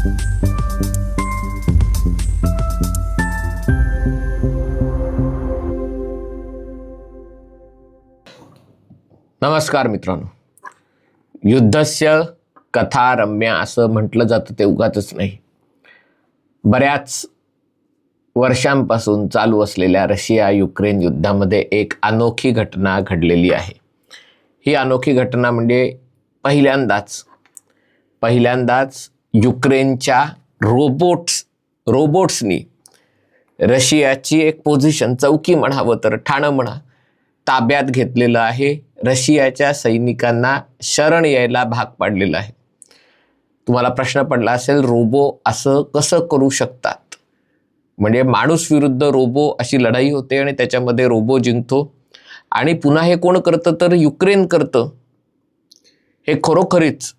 नमस्कार मित्रांनो, युद्धस्य कथा रम्या असं म्हटलं जातं ते उगाचच नाही. बऱ्याच वर्षांपासून चालू असलेल्या रशिया युक्रेन युद्धामध्ये एक अनोखी घटना घडलेली आहे. ही अनोखी घटना म्हणजे पहिल्यांदाच युक्रेनच्या रोबोट्सनी रशियाची एक पोझिशन, चौकी म्हणावं तर ठाणं म्हणा, ताब्यात घेतलेलं आहे. रशियाच्या सैनिकांना शरण यायला भाग पाडलेलं आहे. तुम्हाला प्रश्न पडला असेल, रोबो असं कसं करू शकतात? म्हणजे माणूस विरुद्ध रोबो अशी लढाई होते आणि त्याच्यामध्ये रोबो जिंकतो. आणि पुन्हा हे कोण करतं तर युक्रेन करतं. हे खरोखरीच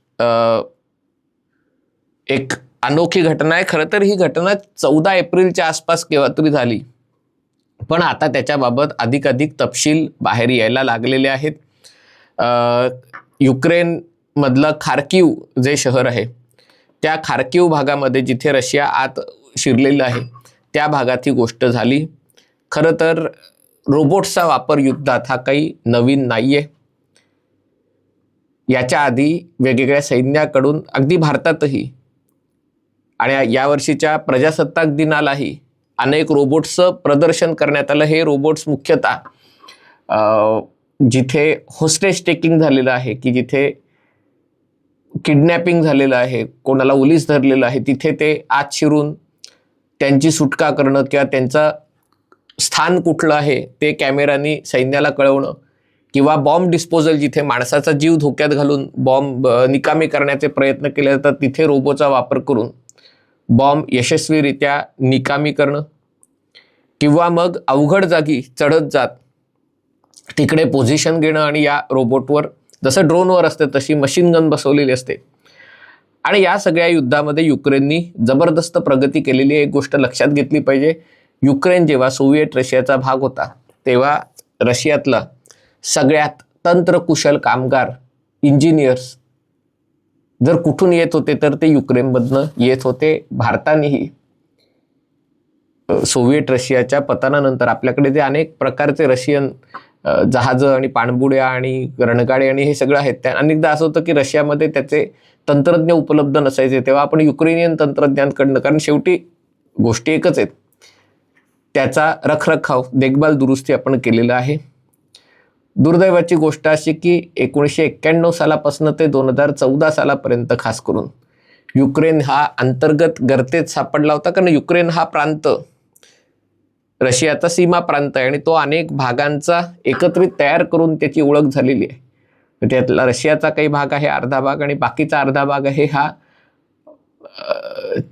एक अनोखी घटना आहे. खरं तर ही घटना 14 एप्रिलच्या आसपास केव्हा तरी झाली, पण आता त्याच्याबाबत अधिक तपशील बाहेर यायला लागलेले आहेत. युक्रेनमधलं खार्किव जे शहर आहे, त्या खार्किव भागामध्ये जिथे रशिया आत शिरलेलं आहे त्या भागात ही गोष्ट झाली. खरं तर रोबोट्सचा वापर युद्धात हा काही नवीन नाही आहे. याच्या आधी वेगवेगळ्या सैन्याकडून, अगदी भारतातही आणि यावर्षीच्या प्रजासत्ताक दिनालाही अनेक रोबोट्सचं प्रदर्शन करण्यात आलं. हे रोबोट्स मुख्यतः जिथे होस्टेज टेकिंग झालेलं आहे, की जिथे किडनॅपिंग झालेलं आहे, कोणाला ओलीस धरलेलं आहे, तिथे ते आत शिरून त्यांची सुटका करणं किंवा त्यांचं स्थान कुठलं आहे ते कॅमेरानी सैन्याला कळवणं, किंवा बॉम्ब डिस्पोजल, जिथे माणसाचा जीव धोक्यात घालून बॉम्ब निकामी करण्याचे प्रयत्न केले जातात तिथे रोबोचा वापर करून बॉम्ब यशस्वीरित्या निकामी करणं, किंवा मग अवघड जागी चढत जात तिकडे पोझिशन घेणं आणि या रोबोटवर, जसं ड्रोनवर असते तशी मशीन गन बसवलेली असते. आणि या सगळ्या युद्धामध्ये युक्रेननी जबरदस्त प्रगती केलेली. एक गोष्ट लक्षात घेतली पाहिजे, युक्रेन जेव्हा सोव्हिएट रशियाचा भाग होता तेव्हा रशियातला सगळ्यात तंत्रकुशल कामगार, इंजिनियर्स जर कुठून येत होते तर ते युक्रेनमधनं येत होते. भारतानेही सोव्हिएट रशियाच्या पतनानंतर आपल्याकडे जे अनेक प्रकारचे रशियन जहाजं आणि पाणबुड्या आणि रणगाडे आणि हे सगळं आहेत, त्या अनेकदा असं होतं की रशियामध्ये त्याचे तंत्रज्ञ उपलब्ध नसायचे, तेव्हा आपण युक्रेनियन तंत्रज्ञांकडनं, कारण शेवटी गोष्टी एकच आहेत, त्याचा रखरखाव, देखभाल, दुरुस्ती आपण केलेलं आहे. दुर्दैवाची गोष्ट अशी की 1991 सालापासून ते 2014 सालापर्यंत खास करून युक्रेन हा अंतर्गत गर्तेत सापडला होता. कारण युक्रेन हा प्रांत रशियाचा सीमा प्रांत आहे आणि तो अनेक भागांचा एकत्रित तयार करून त्याची ओळख झालेली आहे. त्यातला रशियाचा काही भाग आहे अर्धा भाग, आणि बाकीचा अर्धा भाग आहे हा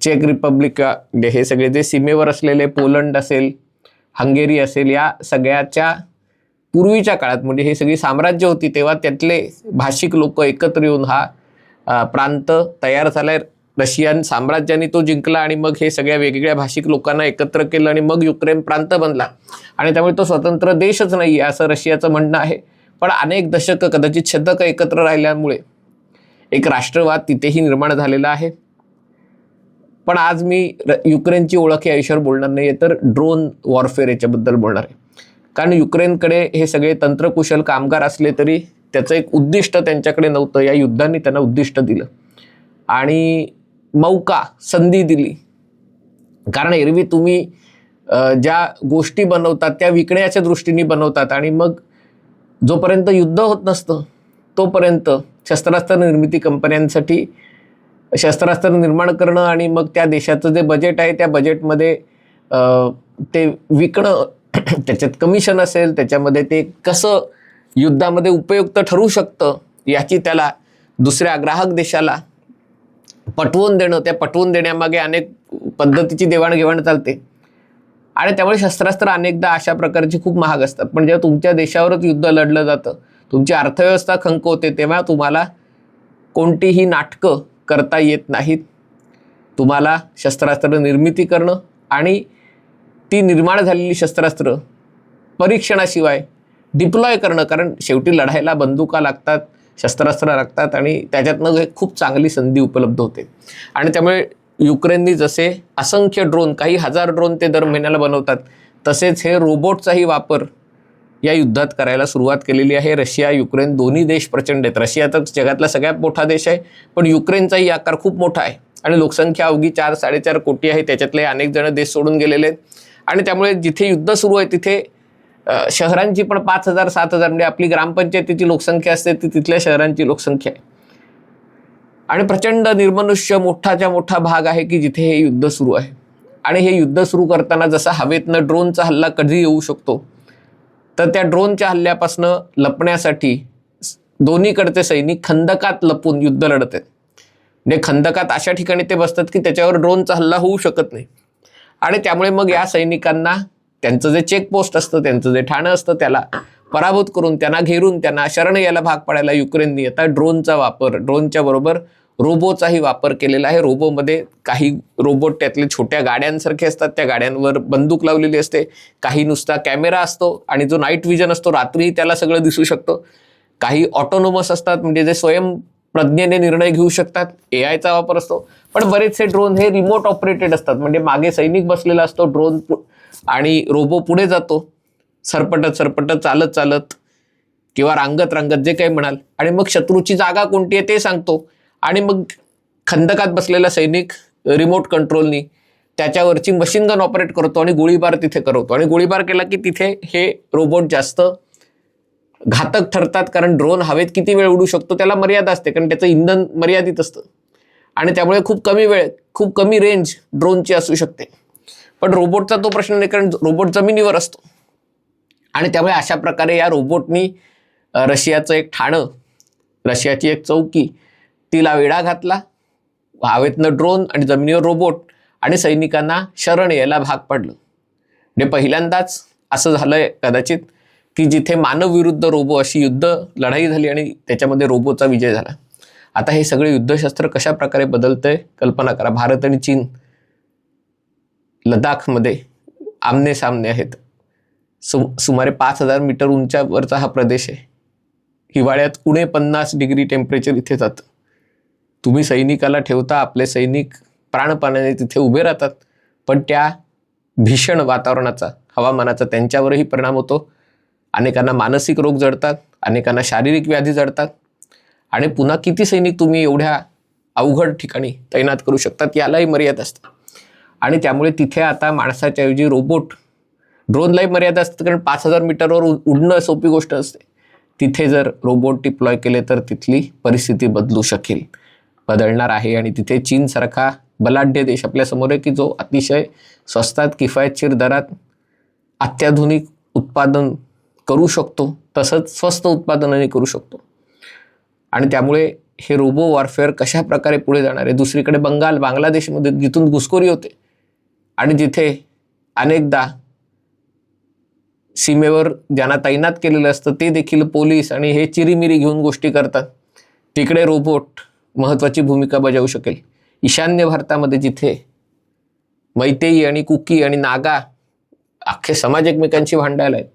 चेक रिपब्लिक, हे सगळे जे सीमेवर असलेले पोलंड असेल, हंगेरी असेल, या सगळ्याच्या पूर्वीच्या काळात, म्हणजे हे सगळी साम्राज्य होती तेव्हा त्यातले भाषिक लोक एकत्र येऊन हा प्रांत तयार झालाय. रशियन साम्राज्याने तो जिंकला आणि मग हे सगळ्या वेगवेगळ्या भाषिक लोकांना एकत्र केलं आणि मग युक्रेन प्रांत बनला. आणि त्यामुळे तो स्वतंत्र देशच नाही आहे असं रशियाचं म्हणणं आहे. पण अनेक दशकं, कदाचित शतकं एकत्र राहिल्यामुळे एक राष्ट्रवाद तिथेही निर्माण झालेला आहे. पण आज मी युक्रेनची ओळख या विषयावर बोलणार नाही आहे, तर ड्रोन वॉरफेअर याच्याबद्दल बोलणार आहे. कारण युक्रेनकडे हे सगळे तंत्रकुशल कामगार असले तरी त्याचं एक उद्दिष्ट त्यांच्याकडे नव्हतं. या युद्धाने त्यांना उद्दिष्ट दिलं आणि मौका, संधी दिली. कारण एरवी तुम्ही ज्या गोष्टी बनवतात त्या विकण्याच्या दृष्टीने बनवतात आणि मग जोपर्यंत युद्ध होत नसतं तोपर्यंत शस्त्रास्त्र निर्मिती कंपन्यांसाठी शस्त्रास्त्र निर्माण करणं आणि मग त्या देशाचं जे बजेट आहे त्या बजेटमध्ये ते विकणं, त्याच्यात कमिशन असेल, त्याच्यामध्ये ते कसं युद्धामध्ये उपयुक्त ठरू शकतं याची त्याला दुसऱ्या ग्राहक देशाला पटवून देणं, त्या पटवून देण्यामागे अनेक पद्धतीची देवाणघेवाण चालते. आणि त्यामुळे शस्त्रास्त्र अनेकदा अशा प्रकारची खूप महाग असतात. पण जेव्हा तुमच्या देशावरच युद्ध लढलं जातं, तुमची अर्थव्यवस्था खंकवते, तेव्हा तुम्हाला कोणतीही नाटकं करता येत नाहीत. तुम्हाला शस्त्रास्त्र निर्मिती करणं आणि ती निर्माण झालेली शस्त्रास्त्र परीक्षणाशिवाय डिप्लॉय करणं, कारण शेवटी लढायला बंदुका लागतात, शस्त्रास्त्र लागतात आणि त्याच्यातनं एक खूप चांगली संधी उपलब्ध होते. आणि त्यामुळे युक्रेननी जसे असंख्य ड्रोन, काही हजार ड्रोन ते दर महिन्याला बनवतात, तसेच हे रोबोटचाही वापर या युद्धात करायला सुरुवात केलेली आहे. रशिया युक्रेन दोन्ही देश प्रचंड आहेत. रशिया तर जगातला सगळ्यात मोठा देश आहे, पण युक्रेनचाही आकार खूप मोठा आहे आणि लोकसंख्या अवघी 4-4.5 कोटी आहे. त्याच्यातले अनेक जण देश सोडून गेलेले आहेत आणि त्यामुळे जिथे युद्ध सुरू आहे तिथे शहरांची पण 5,000-7,000 म्हणजे आपली ग्रामपंचायतीची लोकसंख्या असते ती तिथल्या शहरांची लोकसंख्या आहे. आणि प्रचंड निर्मनुष्य मोठाच्या मोठा भाग आहे की जिथे हे युद्ध सुरू आहे. आणि हे युद्ध सुरू करताना जसा हवेतनं ड्रोनचा हल्ला कधी येऊ शकतो, तर त्या ड्रोनच्या हल्ल्यापासून लपण्यासाठी दोन्हीकडचे सैनिक खंदकात लपून युद्ध लढत आहेत. म्हणजे खंदकात अशा ठिकाणी ते बसतात की त्याच्यावर ड्रोनचा हल्ला होऊ शकत नाही. आणि त्यामुळे मग या सैनिकांना त्यांचं जे चेकपोस्ट असतं, त्यांचं जे ठाणं असतं, त्याला पराभूत करून, त्यांना घेरून, त्यांना शरण यायला भाग पाडायला युक्रेननी आता ड्रोनचा वापर, ड्रोनच्या बरोबर रोबोचाही वापर केलेला आहे. रोबोमध्ये काही रोबोट त्यातले छोट्या गाड्यांसारखे असतात, त्या गाड्यांवर बंदूक लावलेली असते. काही नुसता कॅमेरा असतो आणि जो नाईट विजन असतो, रात्रीही त्याला सगळं दिसू शकतं. काही ऑटोनोमस असतात, म्हणजे जे स्वयंप्रज्ञेने निर्णय घेऊ शकतात. AIचा वापर असतो. पण बरेचसे ड्रोन हे रिमोट ऑपरेटेड असतात, म्हणजे मागे सैनिक बसलेला असतो, ड्रोन आणि रोबो पुढे जातो सरपटत सरपटत, चालत चालत किंवा रांगत रांगत, जे काही म्हणाल, आणि मग शत्रूची जागा कोणती आहे ते सांगतो. आणि मग खंदकात बसलेला सैनिक रिमोट कंट्रोलनी त्याच्यावरची मशीन गन ऑपरेट करतो आणि गोळीबार तिथे करवतो. आणि गोळीबार केला की तिथे हे रोबोट जास्त घातक ठरतात, कारण ड्रोन हवेत किती वेळ उडू शकतो त्याला मर्यादा असते, कारण त्याचं इंधन मर्यादित असतं आणि त्यामुळे खूप कमी वेळ, खूप कमी रेंज ड्रोनची असू शकते. पण रोबोटचा तो प्रश्न नाही, कारण रोबोट जमिनीवर असतो. आणि त्यामुळे अशा प्रकारे या रोबोटनी रशियाचं एक ठाणं, रशियाची एक चौकी, तिला वेढा घातला. हवेतनं ड्रोन आणि जमिनीवर रोबोट आणि सैनिकांना शरण यायला भाग पडलं. म्हणजे पहिल्यांदाच असं झालंय कदाचित की जिथे मानव विरुद्ध रोबो अशी युद्ध लढाई झाली आणि त्याच्यामध्ये रोबोचा विजय झाला. आता हे सगळे युद्धशास्त्र कशा प्रकारे बदलतंय कल्पना करा. भारत आणि चीन लडाखमध्ये आमने सामने आहेत. सुमारे 5,000 मीटर उंचावरचा हा प्रदेश आहे. हिवाळ्यात उणे 50 डिग्री टेम्परेचर इथे जातं. तुम्ही सैनिकाला ठेवता, आपले सैनिक प्राणपणाने तिथे उभे राहतात, पण त्या भीषण वातावरणाचा, हवामानाचा त्यांच्यावरही परिणाम होतो. अनेकांना मानसिक रोग जडतात, अनेकांना शारीरिक व्याधी जडतात. आणि पुन्हा किती सैनिक तुम्ही एवढ्या अवघड ठिकाणी तैनात करू शकतात यालाही मर्यादा असते. आणि त्यामुळे तिथे आता माणसाच्या ऐवजी रोबोट, ड्रोनलाही मर्यादा असते, कारण 5,000 मीटरवर उडणं सोपी गोष्ट असते. तिथे जर रोबोट डिप्लॉय केले तर तिथली परिस्थिती बदलू शकेल, बदलणार आहे. आणि तिथे चीनसारखा बलाढ्य देश आपल्यासमोर आहे की जो अतिशय स्वस्तात किफायतशीर दरात अत्याधुनिक उत्पादन करू शकतो, तसंच स्वस्त उत्पादनही करू शकतो. आणि त्यामुळे हे रोबो वॉरफेअर कशा प्रकारे पुढे जाणार आहे. दुसरीकडे बांगलादेशमध्ये जिथून घुसखोरी होते आणि जिथे अनेकदा सीमेवर ज्यांना तैनात केलेलं असतं ते देखील पोलीस आणि हे चिरीमिरी घेऊन गोष्टी करतात, तिकडे रोबोट महत्त्वाची भूमिका बजावू शकेल. ईशान्य भारतामध्ये जिथे मैतेई आणि कुकी आणि नागा अख्खे समाज एकमेकांशी भांडायला आहेत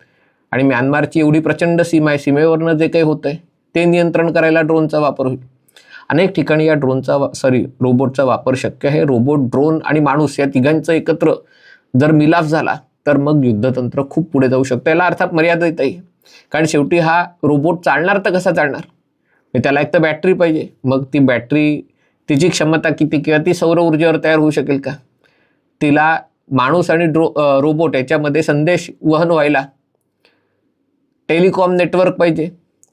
आणि म्यानमारची एवढी प्रचंड सीमा आहे, सीमेवरनं जे काही होतंय ते नियंत्रण करायला ड्रोनचा वापर होईल. अनेक ठिकाणी या रोबोटचा वापर शक्य आहे. रोबोट, ड्रोन आणि माणूस या तिघांचा एकत्र जर मिलाफ झाला तर मग युद्धतंत्र खूप पुढे जाऊ शकतं. याला अर्थात मर्यादा येत आहे, कारण शेवटी हा रोबोट चालणार तर कसा चालणार. त्याला एक तर बॅटरी पाहिजे, मग ती बॅटरी, तिची क्षमता किती, किंवा ती सौर ऊर्जेवर तयार होऊ शकेल का. तिला माणूस आणि रोबोट याच्यामध्ये संदेश वहन व्हायला टेलिकॉम नेटवर्क पाहिजे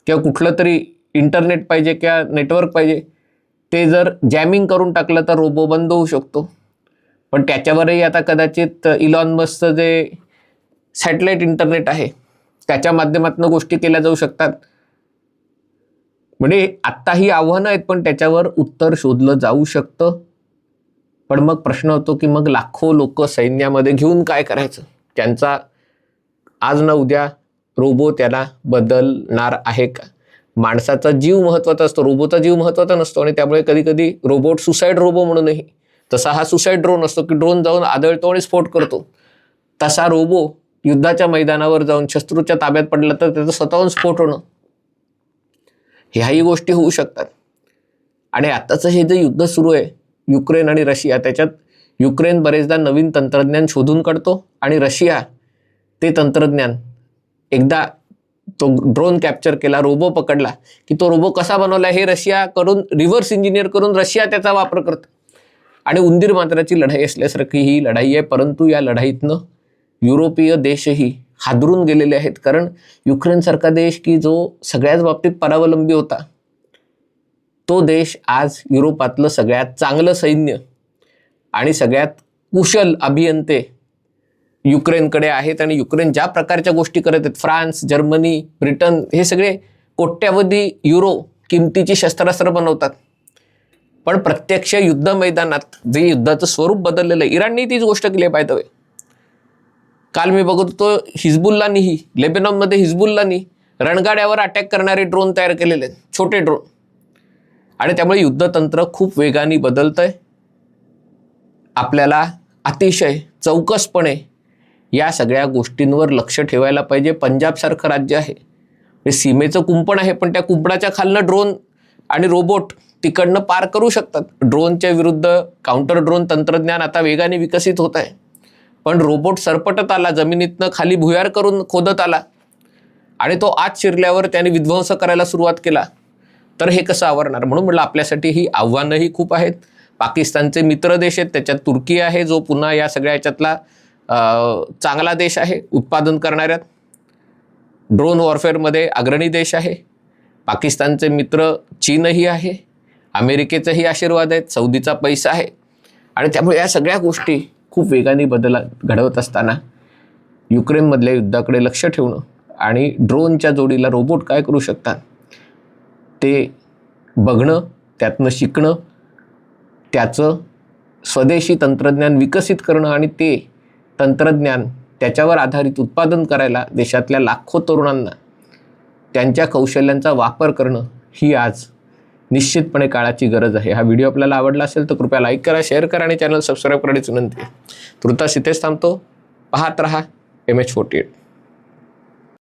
किंवा कुठलं तरी इंटरनेट पाहिजे किंवा नेटवर्क पाहिजे. ते जर जॅमिंग करून टाकलं तर रोबो बंद होऊ शकतो. पण त्याच्यावरही आता कदाचित इलॉन मस्कचं जे सॅटेलाइट इंटरनेट आहे त्याच्या माध्यमातून गोष्टी केल्या जाऊ शकतात. म्हणजे आत्ताही आव्हानं आहेत, पण त्याच्यावर उत्तर शोधलं जाऊ शकतं. पण मग प्रश्न होतो की मग लाखो लोक सैन्यामध्ये घेऊन काय करायचं. त्यांचा आज ना उद्या रोबो त्याला बदलणार आहे का. माणसाचा जीव महत्त्वाचा असतो, रोबोचा जीव महत्त्वाचा नसतो. आणि त्यामुळे कधी कधी रोबोट सुसाईड रोबो म्हणूनही, तसा हा सुसाईड ड्रोन असतो की ड्रोन जाऊन आदळतो आणि स्फोट करतो, तसा रोबो युद्धाच्या मैदानावर जाऊन शत्रूच्या ताब्यात पडला तर त्याचा स्वतःहून स्फोट होणं, ह्याही गोष्टी होऊ शकतात. आणि आताचं हे जे युद्ध सुरू आहे युक्रेन आणि रशिया, त्याच्यात युक्रेन बरेचदा नवीन तंत्रज्ञान शोधून काढतो आणि रशिया ते तंत्रज्ञान, एकदा तो ड्रोन कॅप्चर केला, रोबो पकडला की तो रोबो कसा बनवला हे रशिया करून रिव्हर्स इंजिनियर करून रशिया त्याचा वापर करतो. आणि उंदीर मांजराची लढाई असल्यासारखी ही लढाई आहे. परंतु या लढाईतनं युरोपीय देशही हादरून गेलेले आहेत. कारण युक्रेनसारखा देश की जो सगळ्याच बाबतीत परावलंबी होता, तो देश आज युरोपातलं सगळ्यात चांगलं सैन्य आणि सगळ्यात कुशल अभियंते युक्रेनकडे आहेत. आणि युक्रेन ज्या प्रकारच्या गोष्टी करत आहेत, फ्रान्स, जर्मनी, ब्रिटन हे सगळे कोट्यावधी युरो किमतीची शस्त्रास्त्र बनवतात. पण प्रत्यक्ष युद्ध मैदानात जे युद्धाचं स्वरूप बदललेलं आहे, इराणने तीच गोष्ट केली आहे. बाय द वे, काल मी बघत होतो हिजबुल्लानीही, लेबनॉनमध्ये हिजबुल्लानी रणगाड्यावर अटॅक करणारे ड्रोन तयार केलेले आहेत, छोटे ड्रोन. आणि त्यामुळे युद्धतंत्र खूप वेगाने बदलतंय. आपल्याला अतिशय चौकसपणे या सगळ्या गोष्टींवर लक्ष ठेवायला पाहिजे. पंजाबसारखं राज्य आहे, सीमेचं कुंपण आहे, पण त्या कुंपणाच्या खालनं ड्रोन आणि रोबोट तिकडनं पार करू शकतात. ड्रोनच्या विरुद्ध काउंटर ड्रोन तंत्रज्ञान आता वेगाने विकसित होत आहे. पण रोबोट सरपटत आला, जमिनीतनं खाली भुयार करून खोदत आला आणि तो आत शिरल्यावर त्याने विध्वंस करायला सुरुवात केला, तर हे कसं आवरणार? म्हणून म्हटलं आपल्यासाठी ही आव्हानंही खूप आहेत. पाकिस्तानचे मित्र देश आहेत, त्याच्यात तुर्की आहे जो पुन्हा या सगळ्या याच्यातला चांगला देश आहे, उत्पादन करणाऱ्यात. ड्रोन वॉरफेअरमध्ये अग्रणी देश आहे. पाकिस्तानचे मित्र चीनही आहे, अमेरिकेचाही आशीर्वाद आहेत, सौदीचा पैसा आहे. आणि त्यामुळे या सगळ्या गोष्टी खूप वेगाने घडवत असताना युक्रेनमधल्या युद्धाकडे लक्ष ठेवणं आणि ड्रोनच्या जोडीला रोबोट काय करू शकतात ते बघणं, त्यातनं शिकणं, त्याचं स्वदेशी तंत्रज्ञान विकसित करणं आणि ते तंत्रज्ञान त्याच्यावर आधारित उत्पादन करायला देशातल्या लाखो तरुणांना त्यांच्या कौशल्यांचा वापर करणं ही आज निश्चितपणे काळाची गरज आहे. हा व्हिडिओ आपल्याला आवडला असेल तर कृपया लाईक करा, शेअर करा आणि चॅनल सबस्क्राईब करण्याची विनंती आहे. तुर्तास इथेच थांबतो. पाहत रहा MH48.